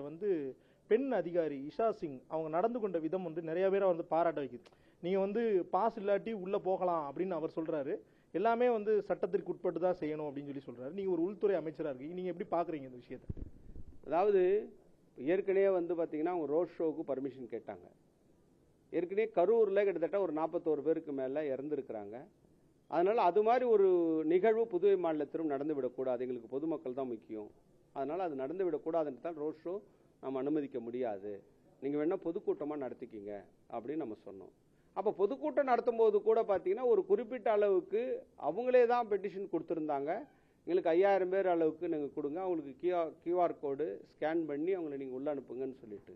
வந்து பெண் அதிகாரி இஷா சிங் அவங்க நடந்து கொண்ட விதம் வந்து நிறைய பேரை வந்து பாராட்ட வைக்குது. நீங்க வந்து பாஸ் இல்லாட்டி உள்ள போகலாம் அப்படின்னு அவர் சொல்றாரு. எல்லாமே வந்து சட்டத்திற்கு உட்பட்டு தான் செய்யணும் அப்படின்னு சொல்லி சொல்றாரு. நீங்க ஒரு உள்துறை அமைச்சரா இருக்கீங்க, நீங்க எப்படி பாக்குறீங்க இந்த விஷயத்தை? அதாவது ஏற்கனவே வந்து பாத்தீங்கன்னா அவங்க ரோட் ஷோவுக்கு பர்மிஷன் கேட்டாங்க. ஏற்கனவே கரூர்ல கிட்டத்தட்ட ஒரு 41 பேருக்கு மேல இறந்துருக்கிறாங்க. அதனால அது மாதிரி ஒரு நிகழ்வு புதுவை மாநிலத்திலும் நடந்து விடக்கூடாது. எங்களுக்கு பொதுமக்கள் தான் முக்கியம். அதனால அது நடந்து விடக்கூடாதுன்னு தான் ரோட் ஷோ நம்ம அனுமதிக்க முடியாது. நீங்க வேணா பொதுக்கூட்டமா நடத்திக்கிங்க அப்படின்னு நம்ம சொன்னோம். அப்ப பொதுக்கூட்டம் நடத்தும் போது கூட பாத்தீங்கன்னா ஒரு குறிப்பிட்ட அளவுக்கு அவங்களே தான் பெட்டிஷன் கொடுத்திருந்தாங்க. எங்களுக்கு 5000 பேர் அளவுக்கு நீங்க கொடுங்க, அவங்களுக்கு கியூஆர் கோடு ஸ்கேன் பண்ணி அவங்களை நீங்க உள்ள அனுப்புங்கன்னு சொல்லிட்டு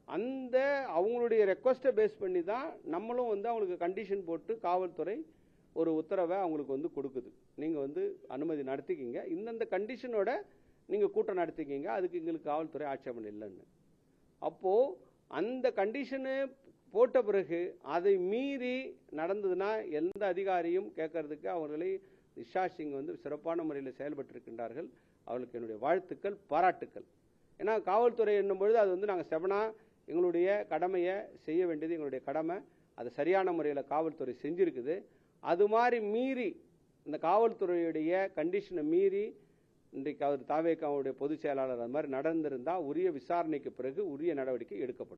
அந்த அவங்களுடைய ரெக்வஸ்ட்டை பேஸ் பண்ணி தான் நம்மளும் வந்து அவங்களுக்கு கண்டிஷன் போட்டு காவல்துறை ஒரு உத்தரவை அவங்களுக்கு வந்து கொடுக்குது. நீங்க வந்து அனுமதி நடத்திக்கிங்க, இந்தந்த கண்டிஷனோட நீங்க கூட்டம் நடத்திக்கிங்க, அதுக்கு எங்களுக்கு காவல்துறை ஆட்சேபம் இல்லைன்னு. அப்போ அந்த கண்டிஷனு போட்ட பிறகு அதை மீறி நடந்ததுன்னா எந்த அதிகாரியும் கேட்கறதுக்கு அவர்களை இஷா சிங் வந்து சிறப்பான முறையில் செயல்பட்டு இருக்கின்றார்கள். அவர்களுக்கு என்னுடைய வாழ்த்துக்கள், பாராட்டுக்கள். ஏன்னா காவல்துறை என்னும் பொழுது அது வந்து நாங்கள் செவனா எங்களுடைய கடமையை செய்ய வேண்டியது எங்களுடைய கடமை. அது சரியான முறையில் காவல்துறை செஞ்சிருக்குது. அது மாதிரி மீறி இந்த காவல்துறையுடைய கண்டிஷனை மீறி இன்றைக்கு அவர் தாவேகாவுடைய பொதுச் செயலாளர் அது மாதிரி நடந்திருந்தா உரிய விசாரணைக்கு பிறகு உரிய நடவடிக்கை எடுக்கப்படும்.